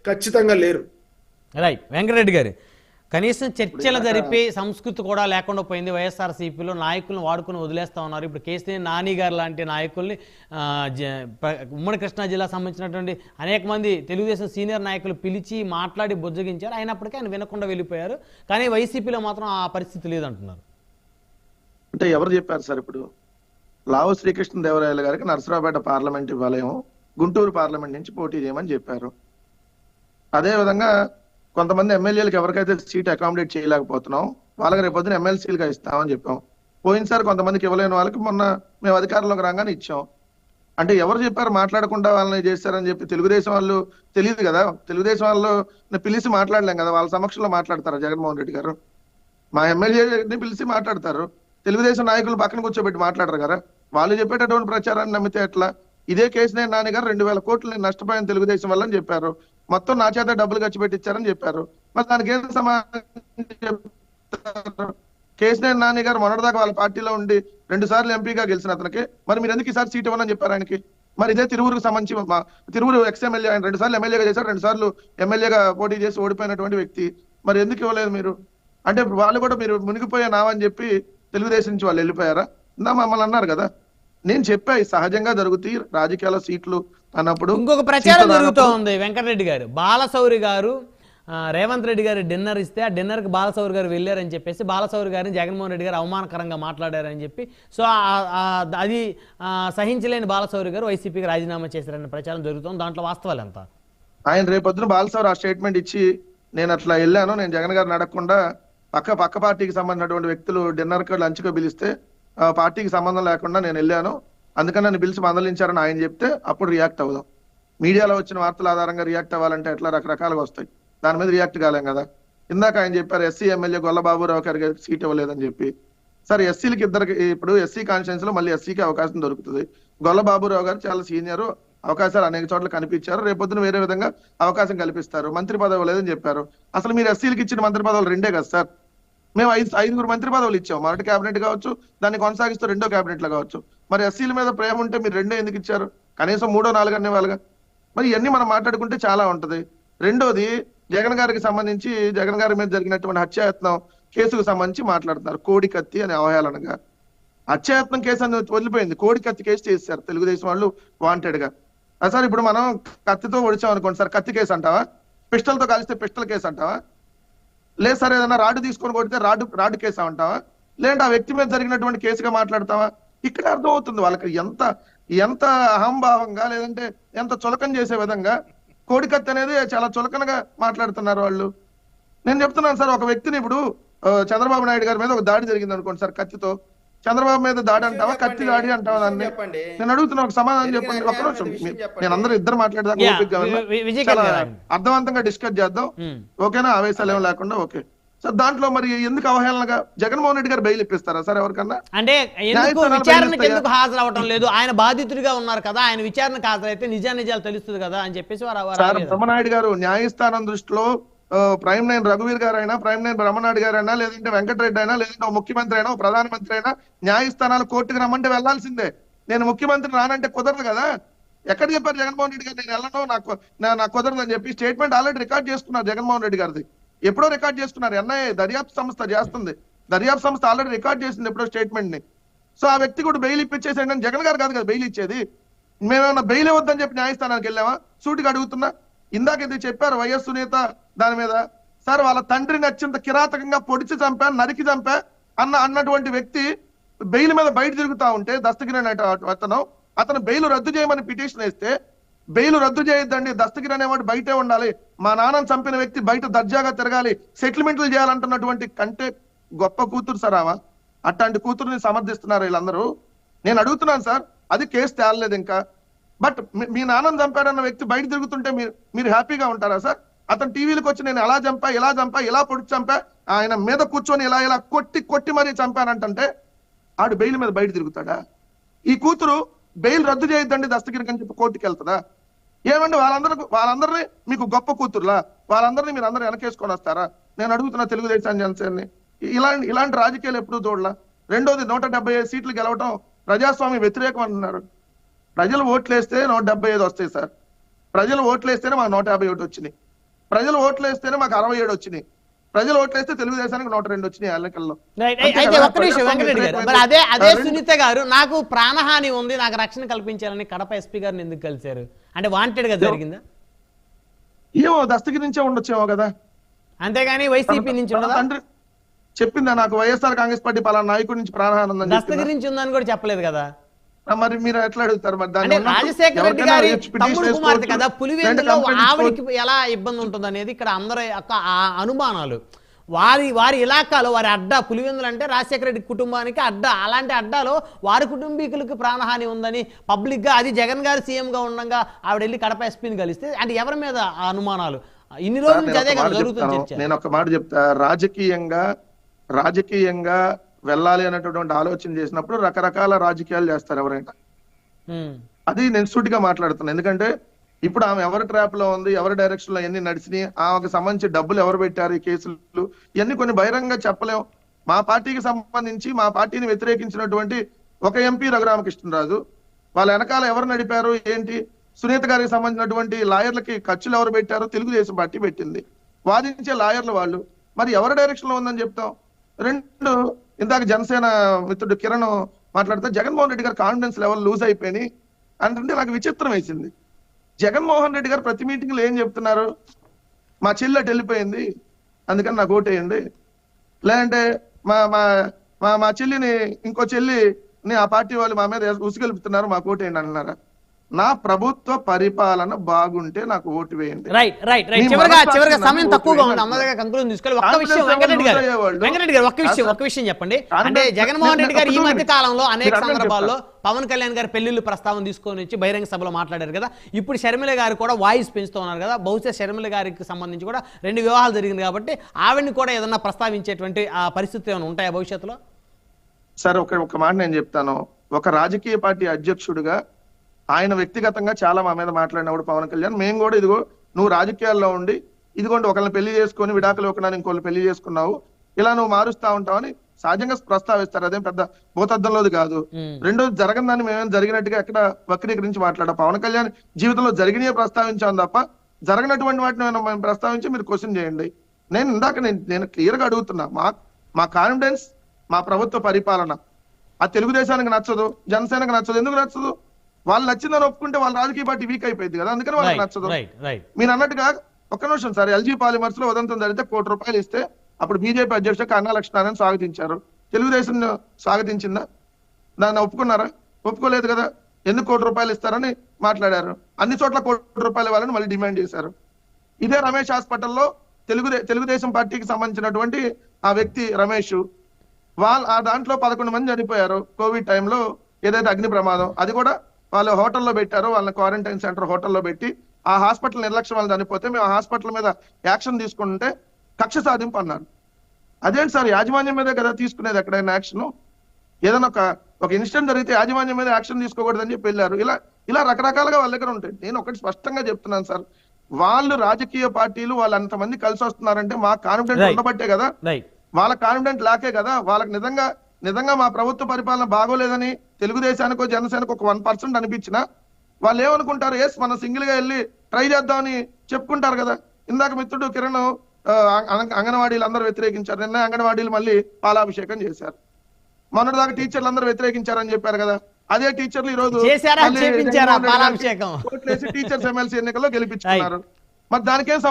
ఖచ్చితంగా లేరు. రైట్. వెంకటరెడ్డి గారు, కనీసం చర్చలు జరిపే సంస్కృతి కూడా లేకుండా పోయింది. వైఎస్ఆర్సీపీలో నాయకులను వాడుకుని వదిలేస్తా ఉన్నారు. ఇప్పుడు కేసీఆర్ నాని గారు లాంటి నాయకుల్ని ఉమ్మడి కృష్ణా జిల్లా సంబంధించినటువంటి అనేక మంది తెలుగుదేశం సీనియర్ నాయకులు పిలిచి మాట్లాడి బుజ్జగించారు. అయినప్పటికీ ఆయన వినకుండా వెళ్ళిపోయారు. కానీ వైసీపీలో మాత్రం ఆ పరిస్థితి లేదంటున్నారు. అంటే ఎవరు చెప్పారు సార్? ఇప్పుడు లావు శ్రీకృష్ణదేవరాయలు గారికి నరసరావుపేట పార్లమెంట్ ఇవ్వాలేమో, గుంటూరు పార్లమెంట్ నుంచి పోటీ చేయమని చెప్పారు. అదే విధంగా కొంతమంది ఎమ్మెల్యేలకు ఎవరికైతే సీట్ అకామిడేట్ చేయలేకపోతున్నాం వాళ్ళకి రేపొద్దున ఎమ్మెల్సీలుగా ఇస్తామని చెప్పాం. పోయినసారి కొంతమందికి ఇవ్వలేని వాళ్ళకి మొన్న మేము అధికారంలోకి రాగానే ఇచ్చాం. అంటే ఎవరు చెప్పారు మాట్లాడకుండా వాళ్ళని చేస్తారని చెప్పి? తెలుగుదేశం వాళ్ళు తెలియదు కదా, తెలుగుదేశం వాళ్ళు పిలిచి మాట్లాడలేం కదా, వాళ్ళ సమక్షంలో మాట్లాడతారు జగన్మోహన్ రెడ్డి గారు? మా ఎమ్మెల్యేని పిలిచి మాట్లాడతారు, తెలుగుదేశం నాయకులు పక్కన కూర్చోబెట్టి మాట్లాడరు కదా. వాళ్ళు చెప్పేటటువంటి ప్రచారాన్ని నమ్మితే ఎట్లా? ఇదే కేసీఆర్ నాని గారు 2000 కోట్లు నేను నష్టపోయాను తెలుగుదేశం వల్ల అని చెప్పారు. మొత్తం నా చేత డబ్బులు ఖర్చు పెట్టించారని చెప్పారు. మరి దానికి ఏం సమాధానం చెప్తారు? కేసీఆర్ నాని గారు మొన్నటిదాకా వాళ్ళ పార్టీలో ఉండి 2 సార్లు ఎంపీగా గెలిచిన అతనికి మరి మీరు ఎందుకు ఈసారి సీట్ ఇవ్వనని చెప్పారు ఆయనకి? మరి ఇదే తిరువురుకు సంబంధించి తిరువురు ఎక్స్ఎమ్మెల్యే, ఆయన 2 సార్లు ఎమ్మెల్యేగా చేశారు, 2 సార్లు ఎమ్మెల్యేగా పోటీ చేసి ఓడిపోయినటువంటి వ్యక్తి. మరి ఎందుకు ఇవ్వలేదు మీరు? అంటే వాళ్ళు కూడా మీరు మునిగిపోయే నావని చెప్పి తెలుగుదేశం నుంచి వాళ్ళు వెళ్ళిపోయారా? ఇందా మమ్మల్ని అన్నారు కదా. నేను చెప్పా సహజంగా జరుగుతాయి రాజకీయాల సీట్లు అన్నప్పుడు. ఇంకొక ప్రచారం జరుగుతూ ఉంది వెంకటరెడ్డి గారు. బాలశౌరి గారు రేవంత్ రెడ్డి గారు డిన్నర్ ఇస్తే ఆ డిన్నర్కి బాలశౌరి గారు వెళ్ళారని చెప్పేసి బాలశౌరి గారిని జగన్మోహన్ రెడ్డి గారు అవమానకరంగా మాట్లాడారని చెప్పి, సో అది సహించలేని బాలశౌరి గారు వైసీపీకి రాజీనామా చేశారనే ప్రచారం జరుగుతుంది. దాంట్లో వాస్తవాలు ఎంత? ఆయన రేపొద్దున బాలశౌరి ఆ స్టేట్మెంట్ ఇచ్చి నేను అట్లా వెళ్ళాను, నేను జగన్ గారిని అడగకుండా పక్క పార్టీకి సంబంధించినటువంటి వ్యక్తులు డిన్నర్కి లంచ్కి పిలిస్తే పార్టీకి సంబంధం లేకుండా నేను వెళ్ళాను, అందుకని నన్ను పిలిచి మందలించారని ఆయన చెప్తే అప్పుడు రియాక్ట్ అవుదాం. మీడియాలో వచ్చిన వార్తల ఆధారంగా రియాక్ట్ అవ్వాలంటే ఎట్లా రకరకాలుగా వస్తాయి, దాని మీద రియాక్ట్ కాలేం కదా. ఇందాక ఆయన చెప్పారు ఎస్సీ ఎమ్మెల్యే గొల్లబాబురావు గారికి సీట్ ఇవ్వలేదని చెప్పి. సరే ఎస్సీలకి ఇద్దరికి, ఇప్పుడు ఎస్సీ కాన్స్టిట్యూన్స్ లో మళ్ళీ ఎస్సీకి అవకాశం దొరుకుతుంది. గొల్లబాబురావు గారు చాలా సీనియర్, అవకాశాలు అనేక చోట్ల కనిపించారు, రేపొద్దున వేరే విధంగా అవకాశం కల్పిస్తారు. మంత్రి పదవి లేదని చెప్పారు. అసలు మీరు ఎస్సీలకి ఇచ్చిన మంత్రి పదవులు 2 కదా సార్? మేము 5 మంత్రి పదవులు ఇచ్చాం, మొదటి కేబినెట్ కావచ్చు, దాన్ని కొనసాగిస్తూ 2వ కేబినెట్ లో కావచ్చు. మరి ఎస్సీల మీద ప్రేమ ఉంటే మీరు 2 ఎందుకు ఇచ్చారు? కనీసం 3, 4 అనే వాళ్ళగా. మరి ఇవన్నీ మనం మాట్లాడుకుంటే చాలా ఉంటది. రెండోది, జగన్ గారికి సంబంధించి జగన్ గారి మీద జరిగినటువంటి హత్యాయత్నం కేసుకు సంబంధించి మాట్లాడుతున్నారు. కోడికత్తి అనే అవహేళనగా హత్యాయత్నం కేసు అని వదిలిపోయింది, కోడికత్తి కేసు చేశారు తెలుగుదేశం వాళ్ళు వాంటెడ్ గా. సార్ ఇప్పుడు మనం కత్తితో ఒడిచాం అనుకోండి సార్, కత్తి కేసు అంటావా? పిస్టల్తో కలిస్తే పిస్టల్ కేసు అంటావా? లేదు సార్ ఏదైనా రాడ్డు తీసుకొని కొడితే రాడ్డు కేసు అంటావా? లేదంటే ఆ వ్యక్తి మీద జరిగినటువంటి కేసుగా మాట్లాడతావా? ఇక్కడ అర్థం అవుతుంది వాళ్ళకి ఎంత అహంభావంగా, లేదంటే ఎంత చులకన చేసే విధంగా కోడికత్తి అనేది చాలా చులకనగా మాట్లాడుతున్నారు వాళ్ళు. నేను చెప్తున్నాను సార్, ఒక వ్యక్తిని ఇప్పుడు చంద్రబాబు నాయుడు గారి మీద ఒక దాడి జరిగింది అనుకోండి సార్, కత్తితో. చంద్రబాబు మీద దాడి అంటావా, కత్తి దాడి అంటావా? దాన్ని నేను అడుగుతున్నా, ఒక సమాధానం చెప్పండి. ఒక్క నిమిషం, నేను అందరూ ఇద్దరు మాట్లాడదాం, అర్థవంతంగా డిస్కస్ చేద్దాం, ఓకేనా? ఆవేశాలు ఏం లేకుండా. ఓకే సార్, దాంట్లో మరి ఎందుకు అవహేళనగా జగన్మోహన్ రెడ్డి గారు బెయిల్ ఇప్పిస్తారా సార్ ఎవరికన్నా? అంటే విచారణకు ఎందుకు హాజరవటం లేదు? ఆయన బాధితుడిగా ఉన్నారు కదా, ఆయన విచారణకు హాజరైతే నిజాలు తెలుస్తుంది కదా అని చెప్పేసి బ్రహ్మనాయుడు గారు న్యాయస్థానం దృష్టిలో ప్రైమ్ నైన్ రఘువీర్ గారు అయినా, ప్రైమ్ నైన్ బ్రహ్మనాయుడు గారు అయినా, లేదంటే వెంకటరెడ్డి అయినా, లేదంటే ముఖ్యమంత్రి అయినా, ప్రధానమంత్రి అయినా న్యాయస్థానాలు కోర్టుకు రమ్మంటే వెళ్లాల్సిందే. నేను ముఖ్యమంత్రి రానంటే కుదరదు కదా. ఎక్కడ చెప్పారు జగన్మోహన్ రెడ్డి గారు నేను వెళ్ళను, నాకు కుదరదు అని చెప్పి? స్టేట్మెంట్ ఆల్రెడీ రికార్డ్ చేసుకున్నారు జగన్మోహన్ రెడ్డి గారిది, ఎప్పుడో రికార్డ్ చేసుకున్నారు. ఎన్ఐఏ దర్యాప్తు సంస్థ చేస్తుంది, దర్యాప్తు సంస్థ ఆల్రెడీ రికార్డ్ చేసింది ఎప్పుడో స్టేట్మెంట్ ని. సో ఆ వ్యక్తి కూడా బెయిల్ ఇప్పించేసేయండి. జగన్ గారు కాదు కదా బెయిల్ ఇచ్చేది. మేమేమన్నా బెయిల్ ఇవ్వద్దని చెప్పి న్యాయస్థానానికి వెళ్ళామా? సూటిగా అడుగుతున్నా. ఇందాక ఇది చెప్పారు వైఎస్ సునీత దాని మీద. సార్ వాళ్ళ తండ్రిని అత్యంత కిరాతకంగా పొడిచి చంపా, నరికి చంపా అన్నటువంటి వ్యక్తి బెయిల్ మీద బయట తిరుగుతా ఉంటే, దస్తగిరి అతను బెయిల్ రద్దు చేయమని పిటిషన్ వేస్తే, బెయిల్ రద్దు చేయొద్దండి, దస్తగిరి అనేవాడు బయటే ఉండాలి, మా నాన్నని చంపిన వ్యక్తి బయట దర్జాగా తిరగాలి, సెటిల్మెంట్లు చేయాలంటున్నటువంటి కంటే గొప్ప కూతురు సార్ ఆమె. అట్లాంటి కూతురుని సమర్థిస్తున్నారు వీళ్ళందరూ. నేను అడుగుతున్నాను సార్, అది కేసు తేలలేదు ఇంకా. బట్ మీ నాన్నని చంపాడన్న వ్యక్తి బయట తిరుగుతుంటే మీరు హ్యాపీగా ఉంటారా సార్? అతను టీవీలకు వచ్చి నేను ఎలా చంపా, ఇలా పొడిచి చంపా, ఆయన మీద కూర్చొని ఇలా కొట్టి మరీ చంపానంటే ఆడు బెయిల్ మీద బయట తిరుగుతాడా? ఈ కూతురు బెయిల్ రద్దు చేయొద్దండి దస్తగిరికి అని చెప్పి కోర్టుకి వెళ్తుందా? ఏమండి వాళ్ళందరినీ మీకు గొప్ప కూతురులా? వాళ్ళందరినీ మీరు అందరూ వెనకేసుకొని వస్తారా? నేను అడుగుతున్నా తెలుగుదేశం జనసేనని. ఇలాంటి రాజకీయాలు ఎప్పుడు చూడలా. రెండోది, 175 సీట్లు గెలవటం ప్రజాస్వామ్య వ్యతిరేకం అంటున్నారు. ప్రజలు ఓట్లేస్తే 175 వస్తాయి సార్. ప్రజలు ఓట్లేస్తేనే మాకు 151 వచ్చినాయి. ప్రజలు ఓట్లేస్తేనే మాకు 67 వచ్చినాయి. ప్రజలు ఓట్లేస్తే తెలుగుదేశానికి 102 వచ్చినాయి ఎన్నికల్లో. అయితే ఒక్క నిమిషం వెంకటరెడ్డి గారు, మరి అదే సునీత గారు నాకు ప్రాణహాని ఉంది, నాకు రక్షణ కల్పించాలని కడప ఎస్పీ గారిని ఎందుకు కలిశారు? అంటే వాంటెడ్ గా జరిగిందా? ఏమో దస్తగిరి నుంచే ఉండొచ్చేమో కదా, అంతేగాని వైసీపీ నుంచి ఉండదా? తండ్రి చెప్పిందా నాకు వైఎస్ఆర్ కాంగ్రెస్ పార్టీ పలానా నాయకుడి నుంచి ప్రాణహాని ఉందని? దస్తగిరి నుంచి ఉందని కూడా చెప్పలేదు కదా. మరి మీరు ఎట్లా అడుగుతారు? మరి అంటే రాజశేఖర రెడ్డి గారి తమ్ముడు కుమార్తె కదా, పులివెందులో ఆవిడికి ఎలా ఇబ్బంది ఉంటుంది అనేది ఇక్కడ అందరూ యొక్క అనుమానాలు. వారి ఇలాకాలో వారి అడ్డా పులివెందులు అంటే రాజశేఖర రెడ్డి కుటుంబానికి అడ్డా. అలాంటి అడ్డాలో వారి కుటుంబీకులకు ప్రాణహాని ఉందని పబ్లిక్ గా, అది జగన్ గారు సీఎం గా ఉండగా ఆవిడ వెళ్ళి కడప ఎస్పీని కలిస్తే అంటే ఎవరి మీద ఆ అనుమానాలు? ఇన్ని రోజుల నుంచి అదే కదా జరుగుతుంది చర్చ. నేను ఒక మాట చెప్తా, రాజకీయంగా వెళ్ళాలి అనేటటువంటి ఆలోచన చేసినప్పుడు రకరకాల రాజకీయాలు చేస్తారు ఎవరైనా. అది నేను సూటిగా మాట్లాడుతున్నాను. ఎందుకంటే ఇప్పుడు ఆమె ఎవరి ట్రాప్ లో ఉంది, ఎవరి డైరెక్షన్ లో ఎన్ని నడిచినాయి, ఆమెకు సంబంధించి డబ్బులు ఎవరు పెట్టారు, ఈ కేసులు ఇవన్నీ కొన్ని బహిరంగంగా చెప్పలేం. మా పార్టీకి సంబంధించి మా పార్టీని వ్యతిరేకించినటువంటి ఒక ఎంపీ రఘురామకృష్ణరాజు, వాళ్ళ వెనకాల ఎవరు నడిపారు ఏంటి, సునీత గారికి సంబంధించినటువంటి లాయర్లకి ఖర్చులు ఎవరు పెట్టారో తెలుగుదేశం పార్టీ పెట్టింది, వాదించే లాయర్లు వాళ్ళు. మరి ఎవరి డైరెక్షన్ లో ఉందని చెప్తాం? రెండు, ఇందాక జనసేన మిత్రుడు కిరణ్ మాట్లాడితే జగన్మోహన్ రెడ్డి గారు కాన్ఫిడెన్స్ లెవెల్ లూజ్ అయిపోయి అంటే నాకు విచిత్రం వేసింది. జగన్మోహన్ రెడ్డి గారు ప్రతి మీటింగ్ లో ఏం చెప్తున్నారు? మా చెల్లి అటు వెళ్ళిపోయింది అందుకని నాకు ఓటేయండి, లేదంటే మా మా మా మా చెల్లిని ఇంకో చెల్లిని ఆ పార్టీ వాళ్ళు మా మీద ఉసుగెలుపుతున్నారు మాకు ఓటేయండి అంటున్నారా? నా ప్రభుత్వ పరిపాలన బాగుంటే నాకు ఓటు వేయండి. రైట్ చివరిగా సమయం తక్కువగా ఉంది, అమ్మగా కంక్లూజన్ తీసుకోవాలి. ఒక్క విషయం వెంకటరెడ్డి గారు ఒక్క విషయం చెప్పండి. అంటే జగన్మోహన్ రెడ్డి గారు ఈ మధ్య కాలంలో అనేక సందర్భాల్లో పవన్ కళ్యాణ్ గారి పెళ్లిళ్ళు ప్రస్తావన తీసుకొని వచ్చి బహిరంగ సభలో మాట్లాడారు కదా. ఇప్పుడు షర్మిల గారు కూడా వాయిస్ పెంచుతూ ఉన్నారు కదా. బహుశా షర్మిల గారికి సంబంధించి కూడా 2 వివాహాలు జరిగింది కాబట్టి ఆవిడని కూడా ఏదన్నా ప్రస్తావించేటువంటి ఆ పరిస్థితులు ఏమైనా ఉంటాయా భవిష్యత్తులో? సార్ ఒక మాట నేను చెప్తాను. ఒక రాజకీయ పార్టీ అధ్యక్షుడిగా ఆయన వ్యక్తిగతంగా చాలా మా మీద మాట్లాడినప్పుడు పవన్ కళ్యాణ్, మేము కూడా ఇదిగో నువ్వు రాజకీయాల్లో ఉండి ఇదిగోండి ఒకళ్ళని పెళ్లి చేసుకొని విడాకులు ఒకనాని ఇంకోళ్ళు పెళ్లి చేసుకున్నావు, ఇలా నువ్వు మారుస్తా ఉంటావని సహజంగా ప్రస్తావిస్తారు. అదేం పెద్ద భూతద్దంలోది కాదు. రెండోది జరగని దాన్ని మేమేం జరిగినట్టుగా ఎక్కడ వక్రీకరించి మాట్లాడాం. పవన్ కళ్యాణ్ జీవితంలో జరిగినవి ప్రస్తావించాం తప్ప జరగనటువంటి వాటిని మేము ప్రస్తావించి మీరు క్వశ్చన్ చేయండి. నేను క్లియర్ గా అడుగుతున్నా, మా కాన్ఫిడెన్స్ మా ప్రభుత్వ పరిపాలన ఆ తెలుగుదేశానికి నచ్చదు, జనసేనకు నచ్చదు. ఎందుకు నచ్చదు? వాళ్ళు నచ్చిందని ఒప్పుకుంటే వాళ్ళ రాజకీయ పార్టీ వీక్ అయిపోయింది కదా, అందుకని వాళ్ళకి నచ్చదు. మీరు అన్నట్టుగా ఒక్క నిమిషం సార్, ఎల్జీ పాలిమర్స్ లో ఉదంతం జరిగితే ₹1 కోటి ఇస్తే అప్పుడు బీజేపీ అధ్యక్షుడు కన్నా లక్ష్మీనారాయణ స్వాగతించారు. తెలుగుదేశం స్వాగతించిందా? దాన్ని ఒప్పుకున్నారా? ఒప్పుకోలేదు కదా. ఎందుకు ₹1 కోటి ఇస్తారని మాట్లాడారు. అన్ని చోట్ల ₹1 కోటి ఇవ్వాలని మళ్ళీ డిమాండ్ చేశారు. ఇదే రమేష్ హాస్పిటల్లో తెలుగుదేశం పార్టీకి సంబంధించినటువంటి ఆ వ్యక్తి రమేష్, ఆ దాంట్లో 11 మంది చనిపోయారు కోవిడ్ టైంలో, ఏదైతే అగ్ని ప్రమాదం, అది కూడా వాళ్ళు హోటల్లో పెట్టారు. వాళ్ళని క్వారంటైన్ సెంటర్ హోటల్లో పెట్టి ఆ హాస్పిటల్ నిర్లక్ష్యం వల్ల చనిపోతే మేము ఆ హాస్పిటల్ మీద యాక్షన్ తీసుకుంటే కక్ష సాధింపు అన్నారు. అదేంటి సార్, యాజమాన్యం మీదే కదా తీసుకునేది ఎక్కడైనా యాక్షన్. ఏదైనా ఒక ఇన్సిడెంట్ జరిగితే యాజమాన్యం మీద యాక్షన్ తీసుకోకూడదని చెప్పి వెళ్ళారు. ఇలా రకరకాలుగా వాళ్ళ దగ్గర ఉంటాయి. నేను ఒకటి స్పష్టంగా చెప్తున్నాను సార్, వాళ్ళు రాజకీయ పార్టీలు వాళ్ళు అంతమంది కలిసి వస్తున్నారంటే మా కాన్ఫిడెంట్ ఉండబట్టే కదా, వాళ్ళ కాన్ఫిడెంట్ లాకే కదా. వాళ్ళకి నిజంగా మా ప్రభుత్వ పరిపాలన బాగోలేదని తెలుగుదేశానికో జనసేనకో ఒక 1% అనిపించినా వాళ్ళు ఏమనుకుంటారు, ఎస్ మనం సింగిల్ గా వెళ్ళి ట్రై చేద్దామని చెప్పుకుంటారు కదా. ఇందాక మిత్రుడు కిరణ్ అంగన్వాడీలు అందరూ వ్యతిరేకించారు, నిన్న అంగన్వాడీలు మళ్ళీ పాలాభిషేకం చేశారు. మొన్నటిదాకా టీచర్లు అందరూ వ్యతిరేకించారని చెప్పారు కదా, అదే టీచర్లు ఈ రోజు టీచర్స్ ఎమ్మెల్సీ ఎన్నికల్లో గెలిపించుకున్నారు. మరి దానికేం